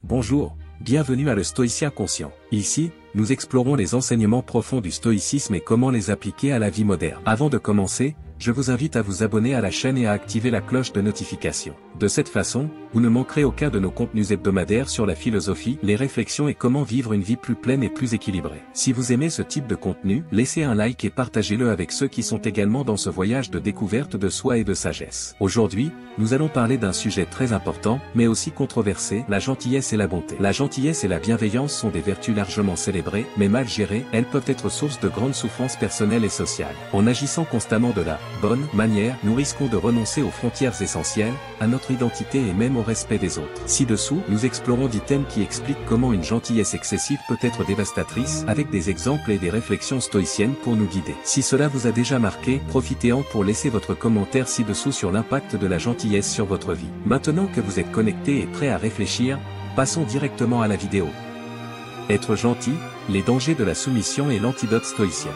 Bonjour, bienvenue à Le Stoïcien Conscient. Ici, nous explorons les enseignements profonds du stoïcisme et comment les appliquer à la vie moderne. Avant de commencer, je vous invite à vous abonner à la chaîne et à activer la cloche de notification. De cette façon, vous ne manquerez aucun de nos contenus hebdomadaires sur la philosophie, les réflexions et comment vivre une vie plus pleine et plus équilibrée. Si vous aimez ce type de contenu, laissez un like et partagez-le avec ceux qui sont également dans ce voyage de découverte de soi et de sagesse. Aujourd'hui, nous allons parler d'un sujet très important, mais aussi controversé, la gentillesse et la bonté. La gentillesse et la bienveillance sont des vertus largement célébrées, mais mal gérées, elles peuvent être source de grandes souffrances personnelles et sociales. En agissant constamment de la bonne manière, nous risquons de renoncer aux frontières essentielles, à notre identité et même au respect des autres. Ci-dessous, nous explorons 10 thèmes qui expliquent comment une gentillesse excessive peut être dévastatrice, avec des exemples et des réflexions stoïciennes pour nous guider. Si cela vous a déjà marqué, profitez-en pour laisser votre commentaire ci-dessous sur l'impact de la gentillesse sur votre vie. Maintenant que vous êtes connecté et prêt à réfléchir, passons directement à la vidéo. Être gentil, les dangers de la soumission et l'antidote stoïcien.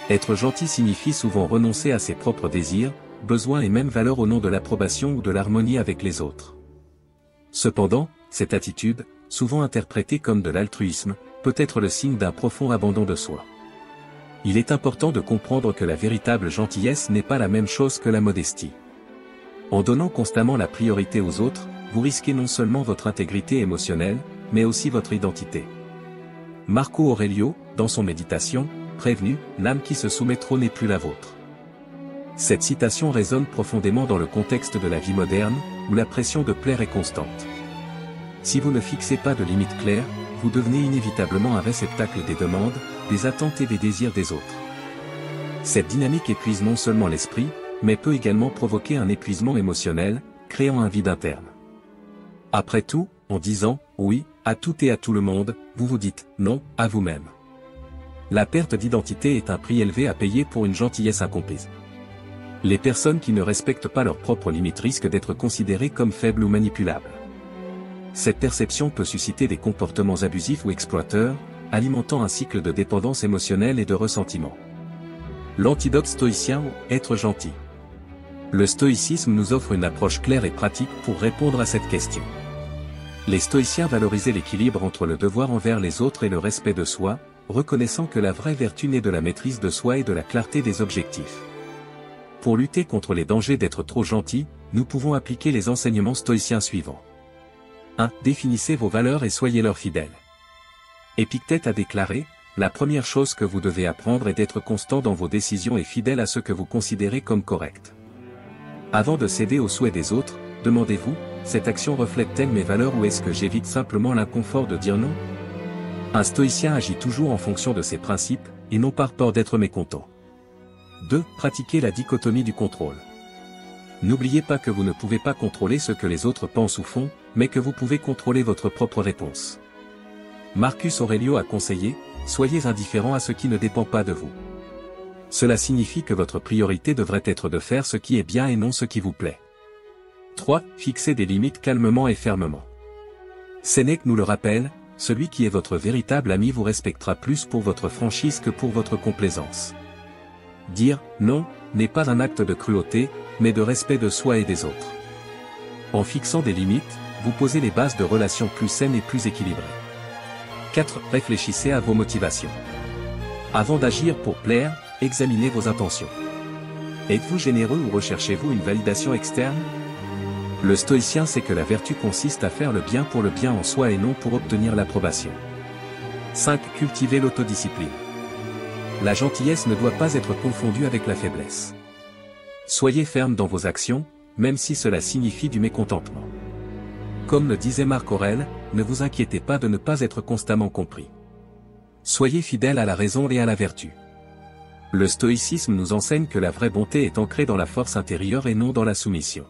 Être gentil signifie souvent renoncer à ses propres désirs, besoins et même valeurs au nom de l'approbation ou de l'harmonie avec les autres. Cependant, cette attitude, souvent interprétée comme de l'altruisme, peut être le signe d'un profond abandon de soi. Il est important de comprendre que la véritable gentillesse n'est pas la même chose que la modestie. En donnant constamment la priorité aux autres, vous risquez non seulement votre intégrité émotionnelle, mais aussi votre identité. Marco Aurelio, dans son Méditation, prévenu, l'âme qui se soumet trop n'est plus la vôtre. Cette citation résonne profondément dans le contexte de la vie moderne, où la pression de plaire est constante. Si vous ne fixez pas de limites claires, vous devenez inévitablement un réceptacle des demandes, des attentes et des désirs des autres. Cette dynamique épuise non seulement l'esprit, mais peut également provoquer un épuisement émotionnel, créant un vide interne. Après tout, en disant « oui » à tout et à tout le monde, vous vous dites « non » à vous-même. La perte d'identité est un prix élevé à payer pour une gentillesse incomprise. Les personnes qui ne respectent pas leurs propres limites risquent d'être considérées comme faibles ou manipulables. Cette perception peut susciter des comportements abusifs ou exploiteurs, alimentant un cycle de dépendance émotionnelle et de ressentiment. L'antidote stoïcien ou être gentil. Le stoïcisme nous offre une approche claire et pratique pour répondre à cette question. Les stoïciens valorisaient l'équilibre entre le devoir envers les autres et le respect de soi, reconnaissant que la vraie vertu naît de la maîtrise de soi et de la clarté des objectifs. Pour lutter contre les dangers d'être trop gentil, nous pouvons appliquer les enseignements stoïciens suivants. 1. Définissez vos valeurs et soyez-leur fidèles. Épictète a déclaré, la première chose que vous devez apprendre est d'être constant dans vos décisions et fidèle à ce que vous considérez comme correct. Avant de céder aux souhaits des autres, demandez-vous, cette action reflète-t-elle mes valeurs ou est-ce que j'évite simplement l'inconfort de dire non ? Un stoïcien agit toujours en fonction de ses principes, et non par peur d'être mécontent. 2. Pratiquez la dichotomie du contrôle. N'oubliez pas que vous ne pouvez pas contrôler ce que les autres pensent ou font, mais que vous pouvez contrôler votre propre réponse. Marcus Aurelio a conseillé, soyez indifférent à ce qui ne dépend pas de vous. Cela signifie que votre priorité devrait être de faire ce qui est bien et non ce qui vous plaît. 3. Fixez des limites calmement et fermement. Sénèque nous le rappelle, celui qui est votre véritable ami vous respectera plus pour votre franchise que pour votre complaisance. Dire « non » n'est pas un acte de cruauté, mais de respect de soi et des autres. En fixant des limites, vous posez les bases de relations plus saines et plus équilibrées. 4. Réfléchissez à vos motivations. Avant d'agir pour plaire, examinez vos intentions. Êtes-vous généreux ou recherchez-vous une validation externe ? Le stoïcien sait que la vertu consiste à faire le bien pour le bien en soi et non pour obtenir l'approbation. 5. Cultivez l'autodiscipline. La gentillesse ne doit pas être confondue avec la faiblesse. Soyez ferme dans vos actions, même si cela signifie du mécontentement. Comme le disait Marc Aurèle, ne vous inquiétez pas de ne pas être constamment compris. Soyez fidèle à la raison et à la vertu. Le stoïcisme nous enseigne que la vraie bonté est ancrée dans la force intérieure et non dans la soumission.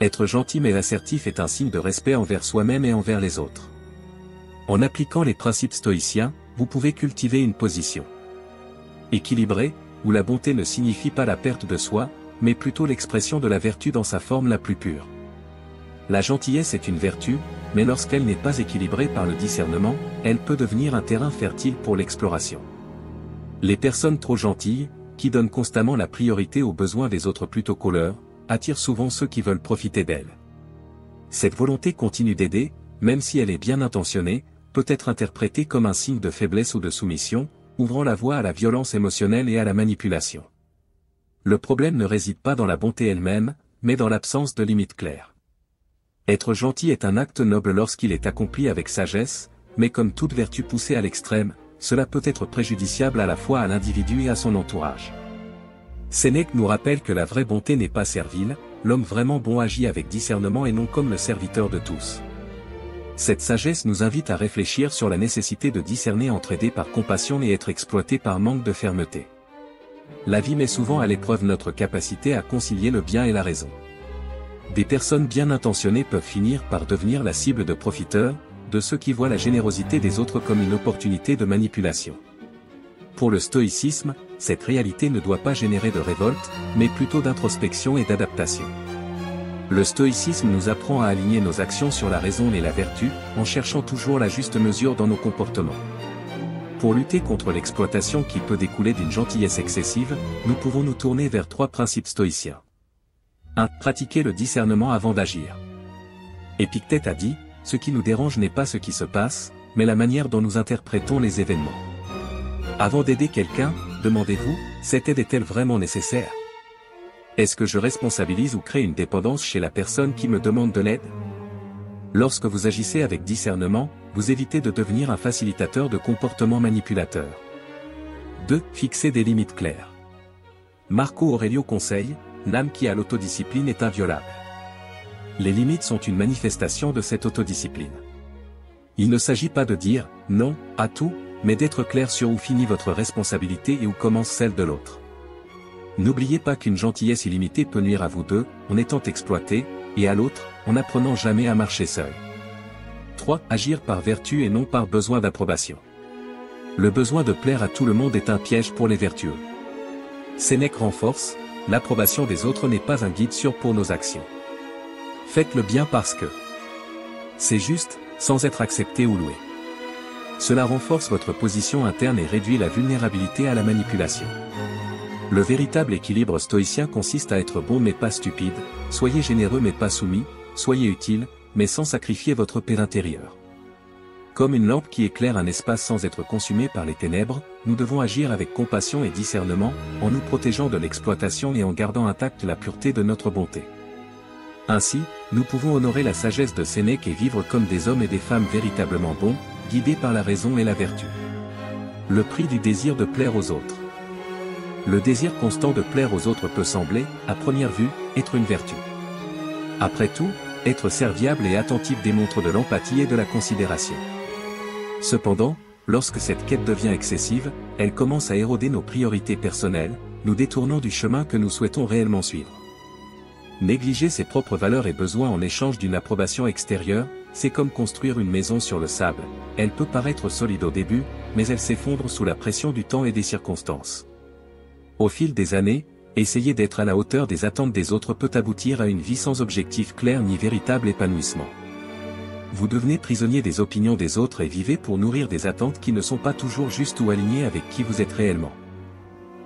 Être gentil mais assertif est un signe de respect envers soi-même et envers les autres. En appliquant les principes stoïciens, vous pouvez cultiver une position équilibrée, où la bonté ne signifie pas la perte de soi, mais plutôt l'expression de la vertu dans sa forme la plus pure. La gentillesse est une vertu, mais lorsqu'elle n'est pas équilibrée par le discernement, elle peut devenir un terrain fertile pour l'exploration. Les personnes trop gentilles, qui donnent constamment la priorité aux besoins des autres plutôt qu'aux leurs, attirent souvent ceux qui veulent profiter d'elles. Cette volonté continue d'aider, même si elle est bien intentionnée, peut être interprétée comme un signe de faiblesse ou de soumission, ouvrant la voie à la violence émotionnelle et à la manipulation. Le problème ne réside pas dans la bonté elle-même, mais dans l'absence de limites claires. Être gentil est un acte noble lorsqu'il est accompli avec sagesse, mais comme toute vertu poussée à l'extrême, cela peut être préjudiciable à la fois à l'individu et à son entourage. Sénèque nous rappelle que la vraie bonté n'est pas servile, l'homme vraiment bon agit avec discernement et non comme le serviteur de tous. Cette sagesse nous invite à réfléchir sur la nécessité de discerner entre aider par compassion et être exploité par manque de fermeté. La vie met souvent à l'épreuve notre capacité à concilier le bien et la raison. Des personnes bien intentionnées peuvent finir par devenir la cible de profiteurs, de ceux qui voient la générosité des autres comme une opportunité de manipulation. Pour le stoïcisme, cette réalité ne doit pas générer de révolte, mais plutôt d'introspection et d'adaptation. Le stoïcisme nous apprend à aligner nos actions sur la raison et la vertu, en cherchant toujours la juste mesure dans nos comportements. Pour lutter contre l'exploitation qui peut découler d'une gentillesse excessive, nous pouvons nous tourner vers 3 principes stoïciens. 1. Pratiquer le discernement avant d'agir. Épictète a dit, « Ce qui nous dérange n'est pas ce qui se passe, mais la manière dont nous interprétons les événements. » Avant d'aider quelqu'un, demandez-vous, cette aide est-elle vraiment nécessaire? Est-ce que je responsabilise ou crée une dépendance chez la personne qui me demande de l'aide? Lorsque vous agissez avec discernement, vous évitez de devenir un facilitateur de comportements manipulateurs. 2. Fixer des limites claires. Marco Aurelio conseille, l'âme qui a l'autodiscipline est inviolable. Les limites sont une manifestation de cette autodiscipline. Il ne s'agit pas de dire « non » à tout, mais d'être clair sur où finit votre responsabilité et où commence celle de l'autre. N'oubliez pas qu'une gentillesse illimitée peut nuire à vous deux, en étant exploité, et à l'autre, en n'apprenant jamais à marcher seul. 3. Agir par vertu et non par besoin d'approbation. Le besoin de plaire à tout le monde est un piège pour les vertueux. Sénèque renforce, l'approbation des autres n'est pas un guide sûr pour nos actions. Faites le bien parce que c'est juste, sans être accepté ou loué. Cela renforce votre position interne et réduit la vulnérabilité à la manipulation. Le véritable équilibre stoïcien consiste à être bon mais pas stupide, soyez généreux mais pas soumis, soyez utile, mais sans sacrifier votre paix intérieure. Comme une lampe qui éclaire un espace sans être consumée par les ténèbres, nous devons agir avec compassion et discernement, en nous protégeant de l'exploitation et en gardant intacte la pureté de notre bonté. Ainsi, nous pouvons honorer la sagesse de Sénèque et vivre comme des hommes et des femmes véritablement bons, guidés par la raison et la vertu. Le prix du désir de plaire aux autres. Le désir constant de plaire aux autres peut sembler, à première vue, être une vertu. Après tout, être serviable et attentif démontre de l'empathie et de la considération. Cependant, lorsque cette quête devient excessive, elle commence à éroder nos priorités personnelles, nous détournant du chemin que nous souhaitons réellement suivre. Négliger ses propres valeurs et besoins en échange d'une approbation extérieure, c'est comme construire une maison sur le sable. Elle peut paraître solide au début, mais elle s'effondre sous la pression du temps et des circonstances. Au fil des années, essayer d'être à la hauteur des attentes des autres peut aboutir à une vie sans objectif clair ni véritable épanouissement. Vous devenez prisonnier des opinions des autres et vivez pour nourrir des attentes qui ne sont pas toujours justes ou alignées avec qui vous êtes réellement.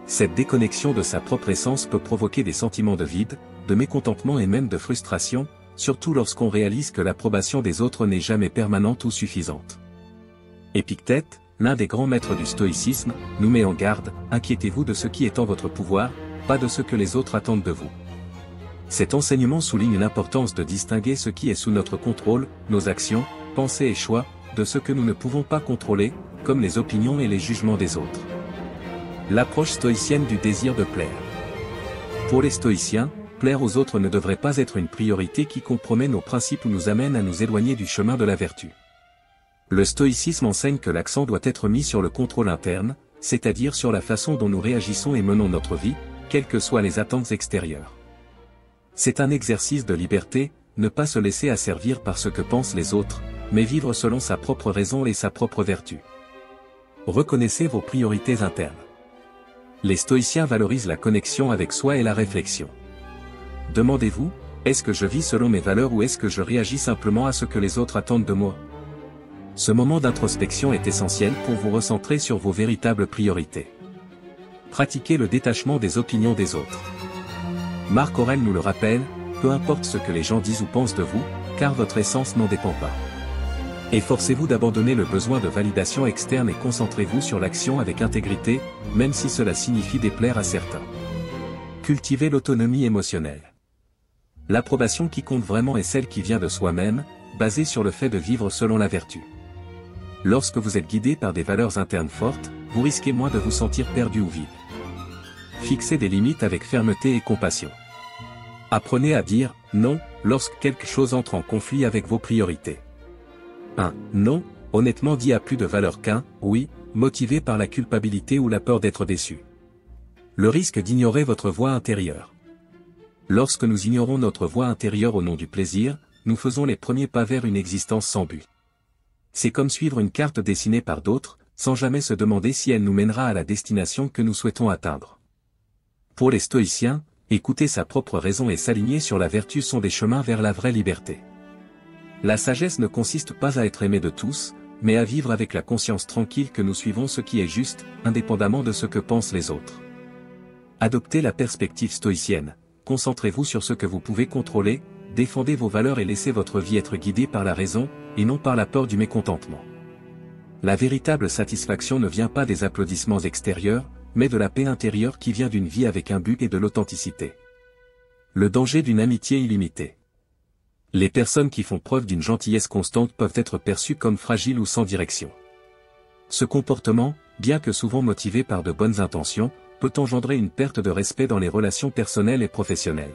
Cette déconnexion de sa propre essence peut provoquer des sentiments de vide, de mécontentement et même de frustration, surtout lorsqu'on réalise que l'approbation des autres n'est jamais permanente ou suffisante. Épictète, l'un des grands maîtres du stoïcisme, nous met en garde, inquiétez-vous de ce qui est en votre pouvoir, pas de ce que les autres attendent de vous. Cet enseignement souligne l'importance de distinguer ce qui est sous notre contrôle, nos actions, pensées et choix, de ce que nous ne pouvons pas contrôler, comme les opinions et les jugements des autres. L'approche stoïcienne du désir de plaire. Pour les stoïciens, plaire aux autres ne devrait pas être une priorité qui compromet nos principes ou nous amène à nous éloigner du chemin de la vertu. Le stoïcisme enseigne que l'accent doit être mis sur le contrôle interne, c'est-à-dire sur la façon dont nous réagissons et menons notre vie, quelles que soient les attentes extérieures. C'est un exercice de liberté, ne pas se laisser asservir par ce que pensent les autres, mais vivre selon sa propre raison et sa propre vertu. Reconnaissez vos priorités internes. Les stoïciens valorisent la connexion avec soi et la réflexion. Demandez-vous, est-ce que je vis selon mes valeurs ou est-ce que je réagis simplement à ce que les autres attendent de moi? Ce moment d'introspection est essentiel pour vous recentrer sur vos véritables priorités. Pratiquez le détachement des opinions des autres. Marc Aurèle nous le rappelle, peu importe ce que les gens disent ou pensent de vous, car votre essence n'en dépend pas. Efforcez-vous d'abandonner le besoin de validation externe et concentrez-vous sur l'action avec intégrité, même si cela signifie déplaire à certains. Cultivez l'autonomie émotionnelle. L'approbation qui compte vraiment est celle qui vient de soi-même, basée sur le fait de vivre selon la vertu. Lorsque vous êtes guidé par des valeurs internes fortes, vous risquez moins de vous sentir perdu ou vide. Fixez des limites avec fermeté et compassion. Apprenez à dire « non » lorsque quelque chose entre en conflit avec vos priorités. Un « non » honnêtement dit a plus de valeur qu'un « oui » motivé par la culpabilité ou la peur d'être déçu. Le risque d'ignorer votre voix intérieure. Lorsque nous ignorons notre voix intérieure au nom du plaisir, nous faisons les premiers pas vers une existence sans but. C'est comme suivre une carte dessinée par d'autres, sans jamais se demander si elle nous mènera à la destination que nous souhaitons atteindre. Pour les stoïciens, écouter sa propre raison et s'aligner sur la vertu sont des chemins vers la vraie liberté. La sagesse ne consiste pas à être aimé de tous, mais à vivre avec la conscience tranquille que nous suivons ce qui est juste, indépendamment de ce que pensent les autres. Adoptez la perspective stoïcienne, concentrez-vous sur ce que vous pouvez contrôler, défendez vos valeurs et laissez votre vie être guidée par la raison, et non par la peur du mécontentement. La véritable satisfaction ne vient pas des applaudissements extérieurs, mais de la paix intérieure qui vient d'une vie avec un but et de l'authenticité. Le danger d'une amitié illimitée. Les personnes qui font preuve d'une gentillesse constante peuvent être perçues comme fragiles ou sans direction. Ce comportement, bien que souvent motivé par de bonnes intentions, peut engendrer une perte de respect dans les relations personnelles et professionnelles.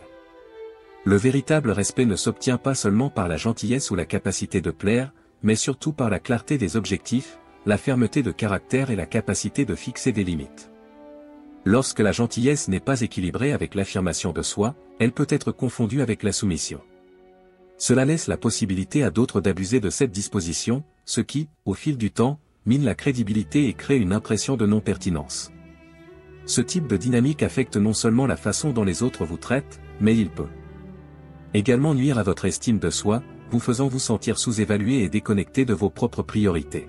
Le véritable respect ne s'obtient pas seulement par la gentillesse ou la capacité de plaire, mais surtout par la clarté des objectifs, la fermeté de caractère et la capacité de fixer des limites. Lorsque la gentillesse n'est pas équilibrée avec l'affirmation de soi, elle peut être confondue avec la soumission. Cela laisse la possibilité à d'autres d'abuser de cette disposition, ce qui, au fil du temps, mine la crédibilité et crée une impression de non-pertinence. Ce type de dynamique affecte non seulement la façon dont les autres vous traitent, mais il peut également nuire à votre estime de soi, vous faisant vous sentir sous-évalué et déconnecté de vos propres priorités.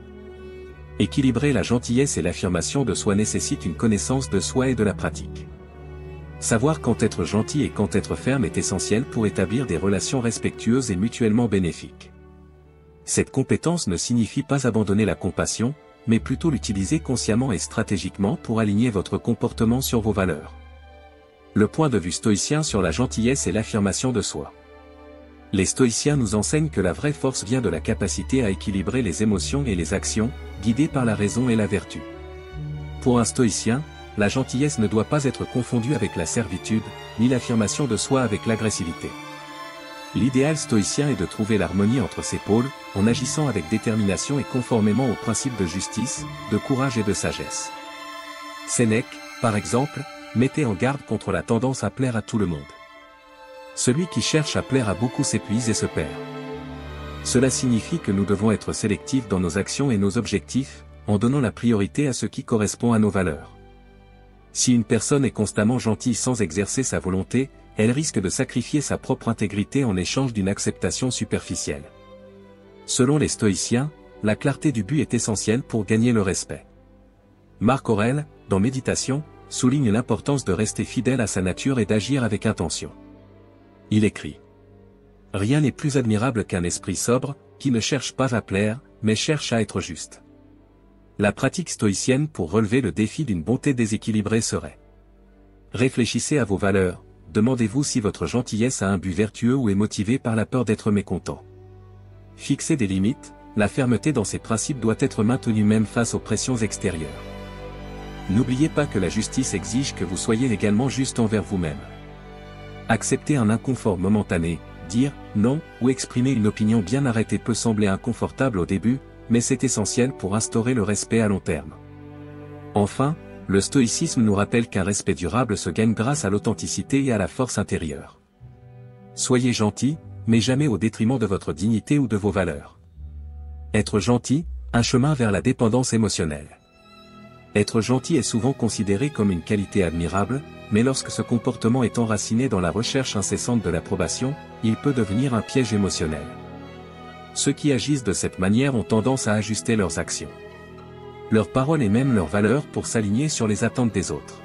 Équilibrer la gentillesse et l'affirmation de soi nécessite une connaissance de soi et de la pratique. Savoir quand être gentil et quand être ferme est essentiel pour établir des relations respectueuses et mutuellement bénéfiques. Cette compétence ne signifie pas abandonner la compassion, mais plutôt l'utiliser consciemment et stratégiquement pour aligner votre comportement sur vos valeurs. Le point de vue stoïcien sur la gentillesse et l'affirmation de soi. Les stoïciens nous enseignent que la vraie force vient de la capacité à équilibrer les émotions et les actions, guidées par la raison et la vertu. Pour un stoïcien, la gentillesse ne doit pas être confondue avec la servitude, ni l'affirmation de soi avec l'agressivité. L'idéal stoïcien est de trouver l'harmonie entre ces pôles, en agissant avec détermination et conformément aux principes de justice, de courage et de sagesse. Sénèque, par exemple, mettait en garde contre la tendance à plaire à tout le monde. Celui qui cherche à plaire à beaucoup s'épuise et se perd. Cela signifie que nous devons être sélectifs dans nos actions et nos objectifs, en donnant la priorité à ce qui correspond à nos valeurs. Si une personne est constamment gentille sans exercer sa volonté, elle risque de sacrifier sa propre intégrité en échange d'une acceptation superficielle. Selon les stoïciens, la clarté du but est essentielle pour gagner le respect. Marc Aurèle, dans Méditation, souligne l'importance de rester fidèle à sa nature et d'agir avec intention. Il écrit : « Rien n'est plus admirable qu'un esprit sobre, qui ne cherche pas à plaire, mais cherche à être juste. » La pratique stoïcienne pour relever le défi d'une bonté déséquilibrée serait : réfléchissez à vos valeurs, demandez-vous si votre gentillesse a un but vertueux ou est motivée par la peur d'être mécontent. Fixez des limites, la fermeté dans ses principes doit être maintenue même face aux pressions extérieures. N'oubliez pas que la justice exige que vous soyez également juste envers vous-même. Accepter un inconfort momentané, dire non ou exprimer une opinion bien arrêtée peut sembler inconfortable au début, mais c'est essentiel pour instaurer le respect à long terme. Enfin, le stoïcisme nous rappelle qu'un respect durable se gagne grâce à l'authenticité et à la force intérieure. Soyez gentil, mais jamais au détriment de votre dignité ou de vos valeurs. Être gentil, un chemin vers la dépendance émotionnelle. Être gentil est souvent considéré comme une qualité admirable, mais lorsque ce comportement est enraciné dans la recherche incessante de l'approbation, il peut devenir un piège émotionnel. Ceux qui agissent de cette manière ont tendance à ajuster leurs actions, leurs paroles et même leurs valeurs pour s'aligner sur les attentes des autres.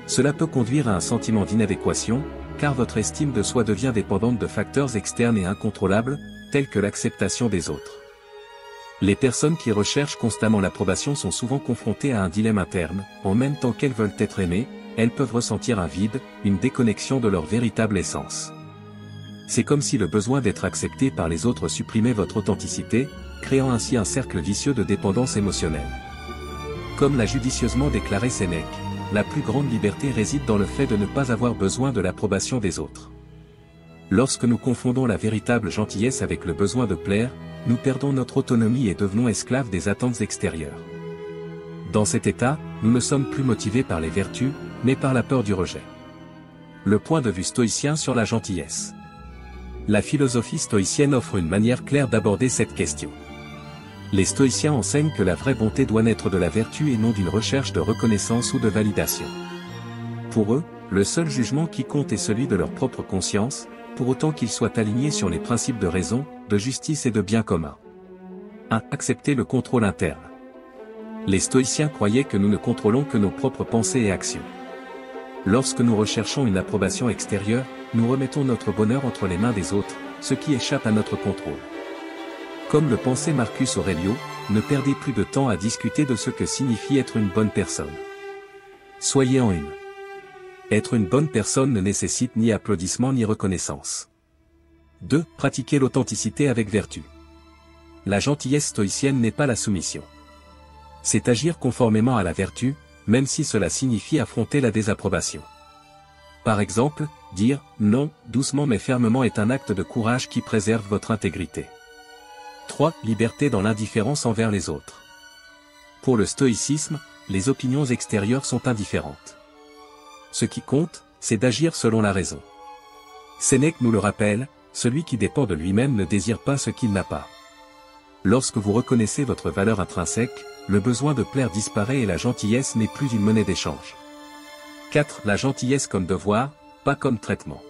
Cela peut conduire à un sentiment d'inadéquation, car votre estime de soi devient dépendante de facteurs externes et incontrôlables, tels que l'acceptation des autres. Les personnes qui recherchent constamment l'approbation sont souvent confrontées à un dilemme interne, en même temps qu'elles veulent être aimées, elles peuvent ressentir un vide, une déconnexion de leur véritable essence. C'est comme si le besoin d'être accepté par les autres supprimait votre authenticité, créant ainsi un cercle vicieux de dépendance émotionnelle. Comme l'a judicieusement déclaré Sénèque, la plus grande liberté réside dans le fait de ne pas avoir besoin de l'approbation des autres. Lorsque nous confondons la véritable gentillesse avec le besoin de plaire, nous perdons notre autonomie et devenons esclaves des attentes extérieures. Dans cet état, nous ne sommes plus motivés par les vertus, mais par la peur du rejet. Le point de vue stoïcien sur la gentillesse. La philosophie stoïcienne offre une manière claire d'aborder cette question. Les stoïciens enseignent que la vraie bonté doit naître de la vertu et non d'une recherche de reconnaissance ou de validation. Pour eux, le seul jugement qui compte est celui de leur propre conscience, pour autant qu'ils soient alignés sur les principes de raison, de justice et de bien commun. 1. Accepter le contrôle interne. Les stoïciens croyaient que nous ne contrôlons que nos propres pensées et actions. Lorsque nous recherchons une approbation extérieure, nous remettons notre bonheur entre les mains des autres, ce qui échappe à notre contrôle. Comme le pensait Marcus Aurelio, ne perdez plus de temps à discuter de ce que signifie être une bonne personne. Soyez en une. Être une bonne personne ne nécessite ni applaudissements ni reconnaissance. 2. Pratiquer l'authenticité avec vertu. La gentillesse stoïcienne n'est pas la soumission. C'est agir conformément à la vertu, même si cela signifie affronter la désapprobation. Par exemple, dire « non » doucement mais fermement est un acte de courage qui préserve votre intégrité. 3. Liberté dans l'indifférence envers les autres. Pour le stoïcisme, les opinions extérieures sont indifférentes. Ce qui compte, c'est d'agir selon la raison. Sénèque nous le rappelle, celui qui dépend de lui-même ne désire pas ce qu'il n'a pas. Lorsque vous reconnaissez votre valeur intrinsèque, le besoin de plaire disparaît et la gentillesse n'est plus une monnaie d'échange. 4. La gentillesse comme devoir, pas comme traitement.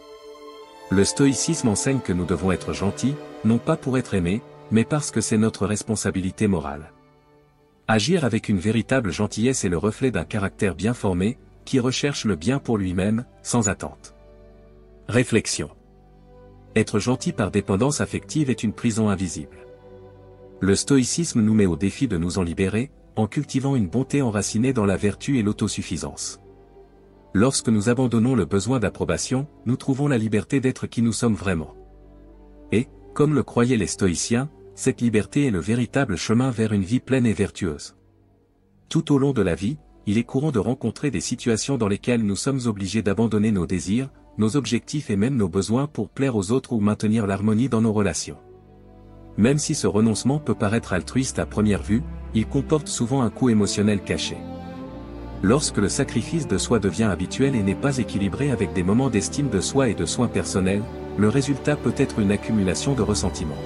Le stoïcisme enseigne que nous devons être gentils, non pas pour être aimés, mais parce que c'est notre responsabilité morale. Agir avec une véritable gentillesse est le reflet d'un caractère bien formé, qui recherche le bien pour lui-même, sans attente. Réflexion. Être gentil par dépendance affective est une prison invisible. Le stoïcisme nous met au défi de nous en libérer, en cultivant une bonté enracinée dans la vertu et l'autosuffisance. Lorsque nous abandonnons le besoin d'approbation, nous trouvons la liberté d'être qui nous sommes vraiment. Et, comme le croyaient les stoïciens, cette liberté est le véritable chemin vers une vie pleine et vertueuse. Tout au long de la vie, il est courant de rencontrer des situations dans lesquelles nous sommes obligés d'abandonner nos désirs, nos objectifs et même nos besoins pour plaire aux autres ou maintenir l'harmonie dans nos relations. Même si ce renoncement peut paraître altruiste à première vue, il comporte souvent un coût émotionnel caché. Lorsque le sacrifice de soi devient habituel et n'est pas équilibré avec des moments d'estime de soi et de soins personnels, le résultat peut être une accumulation de ressentiment.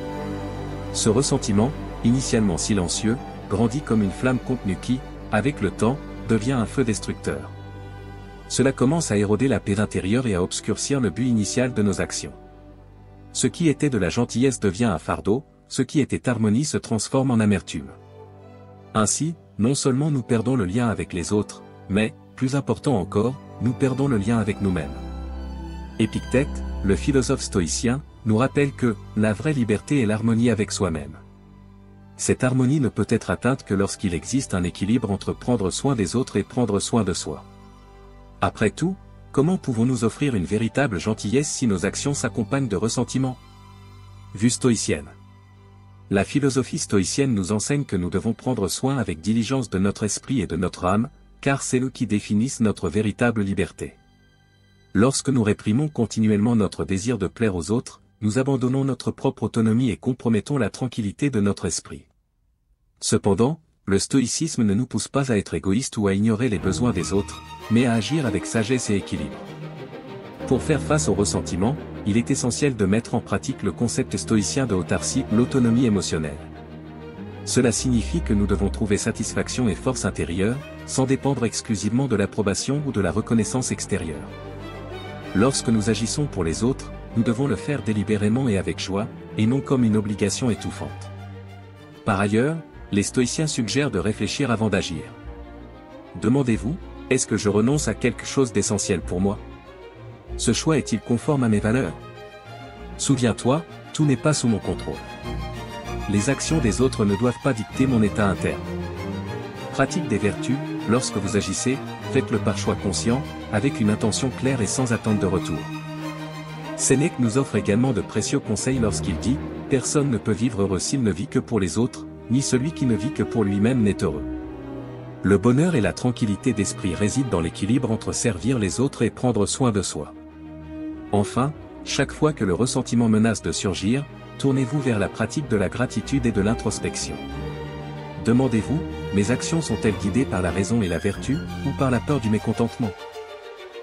Ce ressentiment, initialement silencieux, grandit comme une flamme contenue qui, avec le temps, devient un feu destructeur. Cela commence à éroder la paix intérieure et à obscurcir le but initial de nos actions. Ce qui était de la gentillesse devient un fardeau, ce qui était harmonie se transforme en amertume. Ainsi, non seulement nous perdons le lien avec les autres, mais, plus important encore, nous perdons le lien avec nous-mêmes. Épictète, le philosophe stoïcien, nous rappelle que la vraie liberté est l'harmonie avec soi-même. Cette harmonie ne peut être atteinte que lorsqu'il existe un équilibre entre prendre soin des autres et prendre soin de soi. Après tout, comment pouvons-nous offrir une véritable gentillesse si nos actions s'accompagnent de ressentiment? Vue stoïcienne. La philosophie stoïcienne nous enseigne que nous devons prendre soin avec diligence de notre esprit et de notre âme, car c'est eux qui définissent notre véritable liberté. Lorsque nous réprimons continuellement notre désir de plaire aux autres, nous abandonnons notre propre autonomie et compromettons la tranquillité de notre esprit. Cependant, le stoïcisme ne nous pousse pas à être égoïstes ou à ignorer les besoins des autres, mais à agir avec sagesse et équilibre. Pour faire face au ressentiment, il est essentiel de mettre en pratique le concept stoïcien de autarcie, l'autonomie émotionnelle. Cela signifie que nous devons trouver satisfaction et force intérieure, sans dépendre exclusivement de l'approbation ou de la reconnaissance extérieure. Lorsque nous agissons pour les autres, nous devons le faire délibérément et avec joie, et non comme une obligation étouffante. Par ailleurs, les stoïciens suggèrent de réfléchir avant d'agir. Demandez-vous, est-ce que je renonce à quelque chose d'essentiel pour moi? Ce choix est-il conforme à mes valeurs? Souviens-toi, tout n'est pas sous mon contrôle. les actions des autres ne doivent pas dicter mon état interne. Pratique des vertus, lorsque vous agissez, faites-le par choix conscient, avec une intention claire et sans attente de retour. Sénèque nous offre également de précieux conseils lorsqu'il dit « Personne ne peut vivre heureux s'il ne vit que pour les autres, ni celui qui ne vit que pour lui-même n'est heureux. » Le bonheur et la tranquillité d'esprit résident dans l'équilibre entre servir les autres et prendre soin de soi. Enfin, chaque fois que le ressentiment menace de surgir, tournez-vous vers la pratique de la gratitude et de l'introspection. Demandez-vous, mes actions sont-elles guidées par la raison et la vertu, ou par la peur du mécontentement?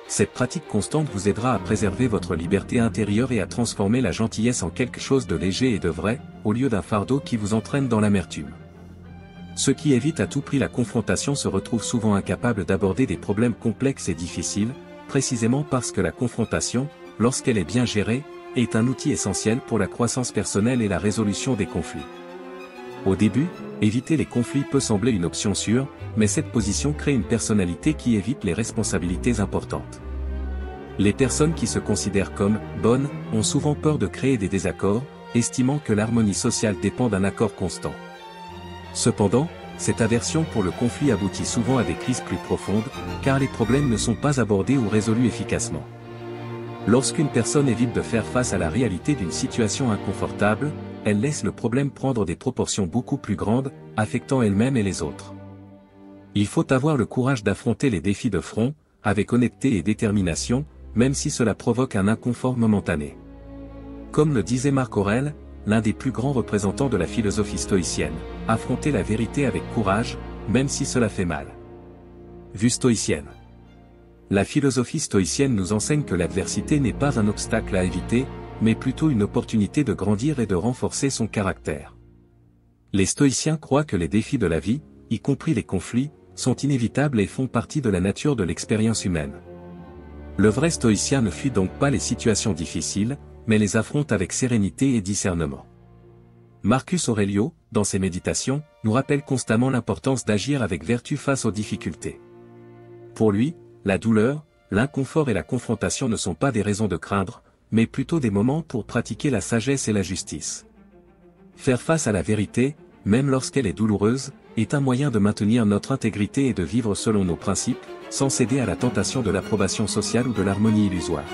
Cette pratique constante vous aidera à préserver votre liberté intérieure et à transformer la gentillesse en quelque chose de léger et de vrai, au lieu d'un fardeau qui vous entraîne dans l'amertume. Ceux qui évitent à tout prix la confrontation se retrouvent souvent incapables d'aborder des problèmes complexes et difficiles, précisément parce que la confrontation, lorsqu'elle est bien gérée, est un outil essentiel pour la croissance personnelle et la résolution des conflits. Au début, éviter les conflits peut sembler une option sûre, mais cette position crée une personnalité qui évite les responsabilités importantes. Les personnes qui se considèrent comme « bonnes » ont souvent peur de créer des désaccords, estimant que l'harmonie sociale dépend d'un accord constant. Cependant, cette aversion pour le conflit aboutit souvent à des crises plus profondes, car les problèmes ne sont pas abordés ou résolus efficacement. Lorsqu'une personne évite de faire face à la réalité d'une situation inconfortable, elle laisse le problème prendre des proportions beaucoup plus grandes, affectant elle-même et les autres. Il faut avoir le courage d'affronter les défis de front, avec honnêteté et détermination, même si cela provoque un inconfort momentané. Comme le disait Marc Aurèle, l'un des plus grands représentants de la philosophie stoïcienne, affronter la vérité avec courage, même si cela fait mal. Vue stoïcienne. La philosophie stoïcienne nous enseigne que l'adversité n'est pas un obstacle à éviter, mais plutôt une opportunité de grandir et de renforcer son caractère. Les stoïciens croient que les défis de la vie, y compris les conflits, sont inévitables et font partie de la nature de l'expérience humaine. Le vrai stoïcien ne fuit donc pas les situations difficiles, mais les affronte avec sérénité et discernement. Marcus Aurelio, dans ses méditations, nous rappelle constamment l'importance d'agir avec vertu face aux difficultés. Pour lui, la douleur, l'inconfort et la confrontation ne sont pas des raisons de craindre, mais plutôt des moments pour pratiquer la sagesse et la justice. Faire face à la vérité, même lorsqu'elle est douloureuse, est un moyen de maintenir notre intégrité et de vivre selon nos principes, sans céder à la tentation de l'approbation sociale ou de l'harmonie illusoire.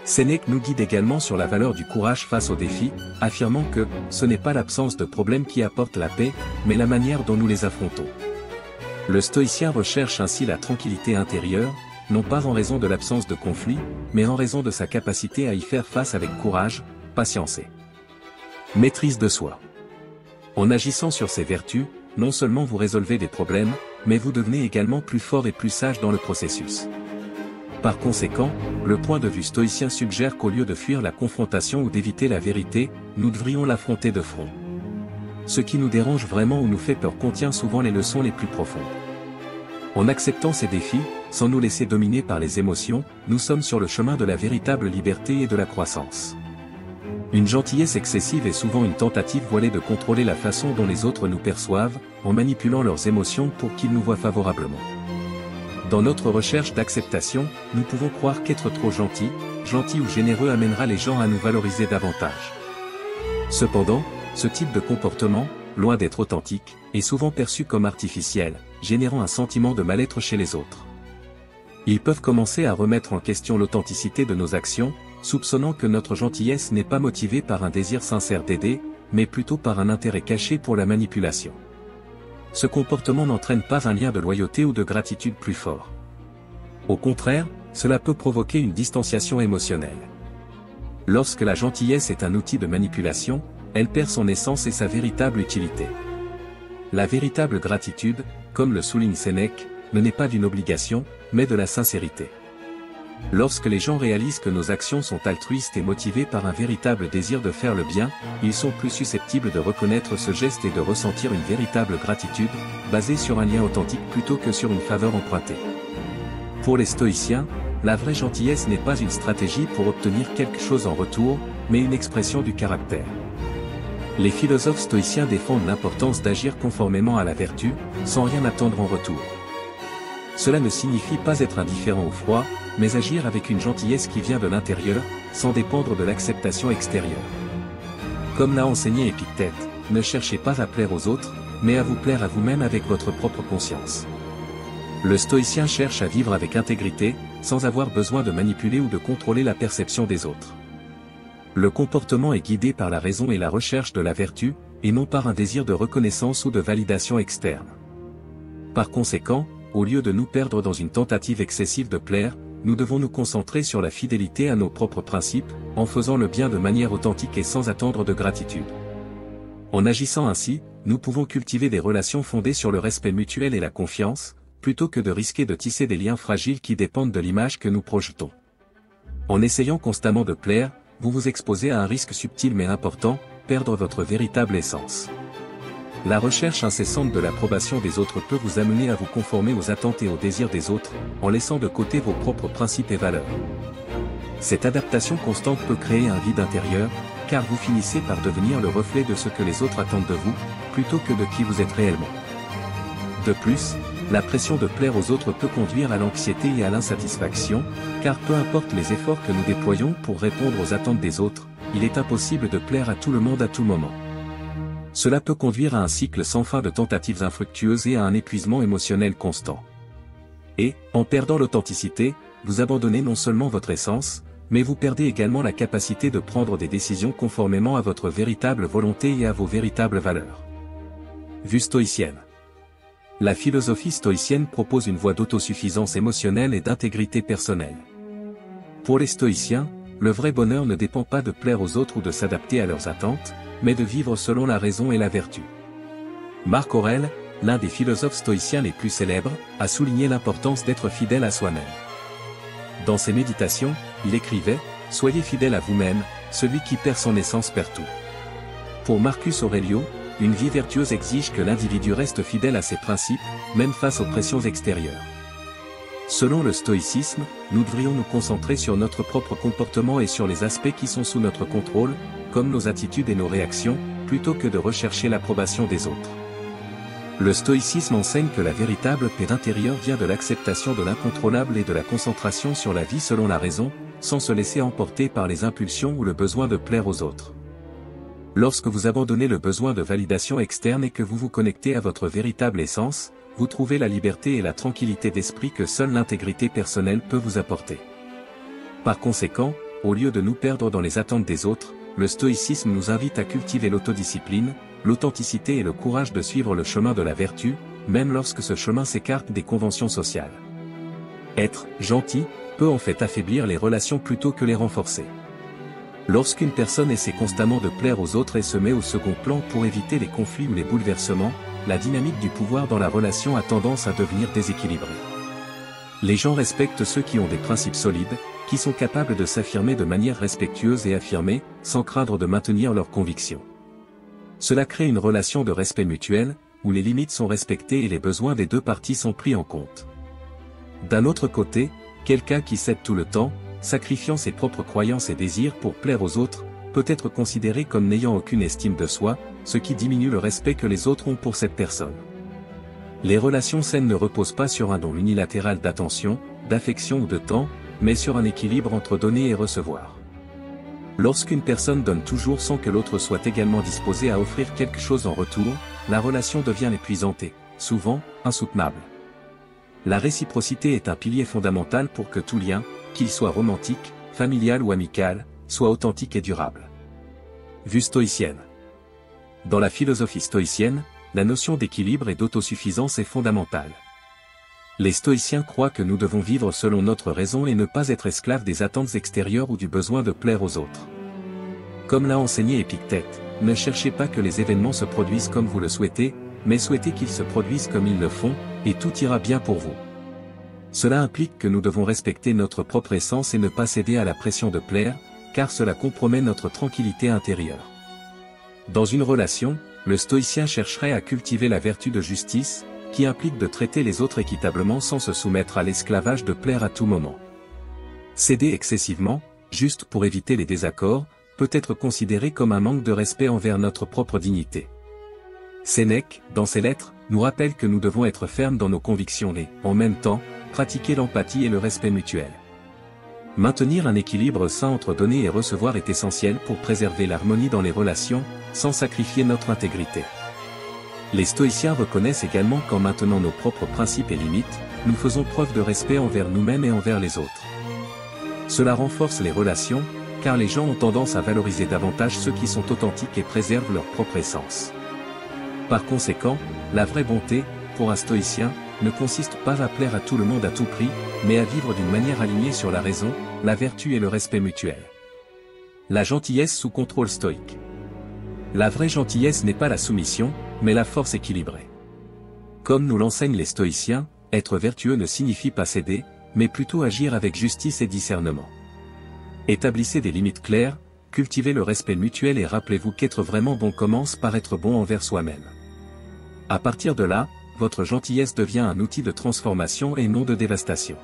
Sénèque nous guide également sur la valeur du courage face aux défis, affirmant que ce n'est pas l'absence de problèmes qui apporte la paix, mais la manière dont nous les affrontons. Le stoïcien recherche ainsi la tranquillité intérieure, non pas en raison de l'absence de conflit, mais en raison de sa capacité à y faire face avec courage, patience et maîtrise de soi. En agissant sur ces vertus, non seulement vous résolvez des problèmes, mais vous devenez également plus fort et plus sage dans le processus. Par conséquent, le point de vue stoïcien suggère qu'au lieu de fuir la confrontation ou d'éviter la vérité, nous devrions l'affronter de front. Ce qui nous dérange vraiment ou nous fait peur contient souvent les leçons les plus profondes. En acceptant ces défis, sans nous laisser dominer par les émotions, nous sommes sur le chemin de la véritable liberté et de la croissance. Une gentillesse excessive est souvent une tentative voilée de contrôler la façon dont les autres nous perçoivent, en manipulant leurs émotions pour qu'ils nous voient favorablement. Dans notre recherche d'acceptation, nous pouvons croire qu'être trop gentil ou généreux amènera les gens à nous valoriser davantage. Cependant, ce type de comportement, loin d'être authentique, est souvent perçu comme artificiel, générant un sentiment de mal-être chez les autres. Ils peuvent commencer à remettre en question l'authenticité de nos actions, soupçonnant que notre gentillesse n'est pas motivée par un désir sincère d'aider, mais plutôt par un intérêt caché pour la manipulation. Ce comportement n'entraîne pas un lien de loyauté ou de gratitude plus fort. Au contraire, cela peut provoquer une distanciation émotionnelle. Lorsque la gentillesse est un outil de manipulation, elle perd son essence et sa véritable utilité. La véritable gratitude, comme le souligne Sénèque, ne naît pas d'une obligation, mais de la sincérité. Lorsque les gens réalisent que nos actions sont altruistes et motivées par un véritable désir de faire le bien, ils sont plus susceptibles de reconnaître ce geste et de ressentir une véritable gratitude, basée sur un lien authentique plutôt que sur une faveur empruntée. Pour les stoïciens, la vraie gentillesse n'est pas une stratégie pour obtenir quelque chose en retour, mais une expression du caractère. Les philosophes stoïciens défendent l'importance d'agir conformément à la vertu, sans rien attendre en retour. Cela ne signifie pas être indifférent au froid, mais agir avec une gentillesse qui vient de l'intérieur, sans dépendre de l'acceptation extérieure. Comme l'a enseigné Épictète, ne cherchez pas à plaire aux autres, mais à vous plaire à vous-même avec votre propre conscience. Le stoïcien cherche à vivre avec intégrité, sans avoir besoin de manipuler ou de contrôler la perception des autres. Le comportement est guidé par la raison et la recherche de la vertu, et non par un désir de reconnaissance ou de validation externe. Par conséquent, au lieu de nous perdre dans une tentative excessive de plaire, nous devons nous concentrer sur la fidélité à nos propres principes, en faisant le bien de manière authentique et sans attendre de gratitude. En agissant ainsi, nous pouvons cultiver des relations fondées sur le respect mutuel et la confiance, plutôt que de risquer de tisser des liens fragiles qui dépendent de l'image que nous projetons. En essayant constamment de plaire, vous vous exposez à un risque subtil mais important, perdre votre véritable essence. La recherche incessante de l'approbation des autres peut vous amener à vous conformer aux attentes et aux désirs des autres, en laissant de côté vos propres principes et valeurs. Cette adaptation constante peut créer un vide intérieur, car vous finissez par devenir le reflet de ce que les autres attendent de vous, plutôt que de qui vous êtes réellement. De plus, la pression de plaire aux autres peut conduire à l'anxiété et à l'insatisfaction, car peu importe les efforts que nous déployons pour répondre aux attentes des autres, il est impossible de plaire à tout le monde à tout moment. Cela peut conduire à un cycle sans fin de tentatives infructueuses et à un épuisement émotionnel constant. Et, en perdant l'authenticité, vous abandonnez non seulement votre essence, mais vous perdez également la capacité de prendre des décisions conformément à votre véritable volonté et à vos véritables valeurs. Vue stoïcienne. La philosophie stoïcienne propose une voie d'autosuffisance émotionnelle et d'intégrité personnelle. Pour les stoïciens, le vrai bonheur ne dépend pas de plaire aux autres ou de s'adapter à leurs attentes, mais de vivre selon la raison et la vertu. Marc Aurèle, l'un des philosophes stoïciens les plus célèbres, a souligné l'importance d'être fidèle à soi-même. Dans ses méditations, il écrivait « Soyez fidèle à vous-même, celui qui perd son essence perd tout ». Pour Marcus Aurelio, une vie vertueuse exige que l'individu reste fidèle à ses principes, même face aux pressions extérieures. Selon le stoïcisme, nous devrions nous concentrer sur notre propre comportement et sur les aspects qui sont sous notre contrôle, comme nos attitudes et nos réactions, plutôt que de rechercher l'approbation des autres. Le stoïcisme enseigne que la véritable paix intérieure vient de l'acceptation de l'incontrôlable et de la concentration sur la vie selon la raison, sans se laisser emporter par les impulsions ou le besoin de plaire aux autres. Lorsque vous abandonnez le besoin de validation externe et que vous vous connectez à votre véritable essence, vous trouvez la liberté et la tranquillité d'esprit que seule l'intégrité personnelle peut vous apporter. Par conséquent, au lieu de nous perdre dans les attentes des autres, le stoïcisme nous invite à cultiver l'autodiscipline, l'authenticité et le courage de suivre le chemin de la vertu, même lorsque ce chemin s'écarte des conventions sociales. Être gentil peut en fait affaiblir les relations plutôt que les renforcer. Lorsqu'une personne essaie constamment de plaire aux autres et se met au second plan pour éviter les conflits ou les bouleversements, la dynamique du pouvoir dans la relation a tendance à devenir déséquilibrée. Les gens respectent ceux qui ont des principes solides, qui sont capables de s'affirmer de manière respectueuse et affirmée, sans craindre de maintenir leurs convictions. Cela crée une relation de respect mutuel, où les limites sont respectées et les besoins des deux parties sont pris en compte. D'un autre côté, quelqu'un qui cède tout le temps, sacrifiant ses propres croyances et désirs pour plaire aux autres, peut être considéré comme n'ayant aucune estime de soi, ce qui diminue le respect que les autres ont pour cette personne. Les relations saines ne reposent pas sur un don unilatéral d'attention, d'affection ou de temps, mais sur un équilibre entre donner et recevoir. Lorsqu'une personne donne toujours sans que l'autre soit également disposé à offrir quelque chose en retour, la relation devient épuisante et, souvent, insoutenable. La réciprocité est un pilier fondamental pour que tout lien, qu'il soit romantique, familial ou amical, soit authentique et durable. Vue stoïcienne. Dans la philosophie stoïcienne, la notion d'équilibre et d'autosuffisance est fondamentale. Les stoïciens croient que nous devons vivre selon notre raison et ne pas être esclaves des attentes extérieures ou du besoin de plaire aux autres. Comme l'a enseigné Épictète, ne cherchez pas que les événements se produisent comme vous le souhaitez, mais souhaitez qu'ils se produisent comme ils le font, et tout ira bien pour vous. Cela implique que nous devons respecter notre propre essence et ne pas céder à la pression de plaire, car cela compromet notre tranquillité intérieure. Dans une relation, le stoïcien chercherait à cultiver la vertu de justice, qui implique de traiter les autres équitablement sans se soumettre à l'esclavage de plaire à tout moment. Céder excessivement, juste pour éviter les désaccords, peut être considéré comme un manque de respect envers notre propre dignité. Sénèque, dans ses lettres, nous rappelle que nous devons être fermes dans nos convictions et, en même temps, pratiquer l'empathie et le respect mutuel. Maintenir un équilibre sain entre donner et recevoir est essentiel pour préserver l'harmonie dans les relations, sans sacrifier notre intégrité. Les stoïciens reconnaissent également qu'en maintenant nos propres principes et limites, nous faisons preuve de respect envers nous-mêmes et envers les autres. Cela renforce les relations, car les gens ont tendance à valoriser davantage ceux qui sont authentiques et préservent leur propre essence. Par conséquent, la vraie bonté, pour un stoïcien, ne consiste pas à plaire à tout le monde à tout prix, mais à vivre d'une manière alignée sur la raison, la vertu et le respect mutuel. La gentillesse sous contrôle stoïque. La vraie gentillesse n'est pas la soumission, mais la force équilibrée. Comme nous l'enseignent les stoïciens, être vertueux ne signifie pas céder, mais plutôt agir avec justice et discernement. Établissez des limites claires, cultivez le respect mutuel et rappelez-vous qu'être vraiment bon commence par être bon envers soi-même. À partir de là, votre gentillesse devient un outil de transformation et non de dévastation.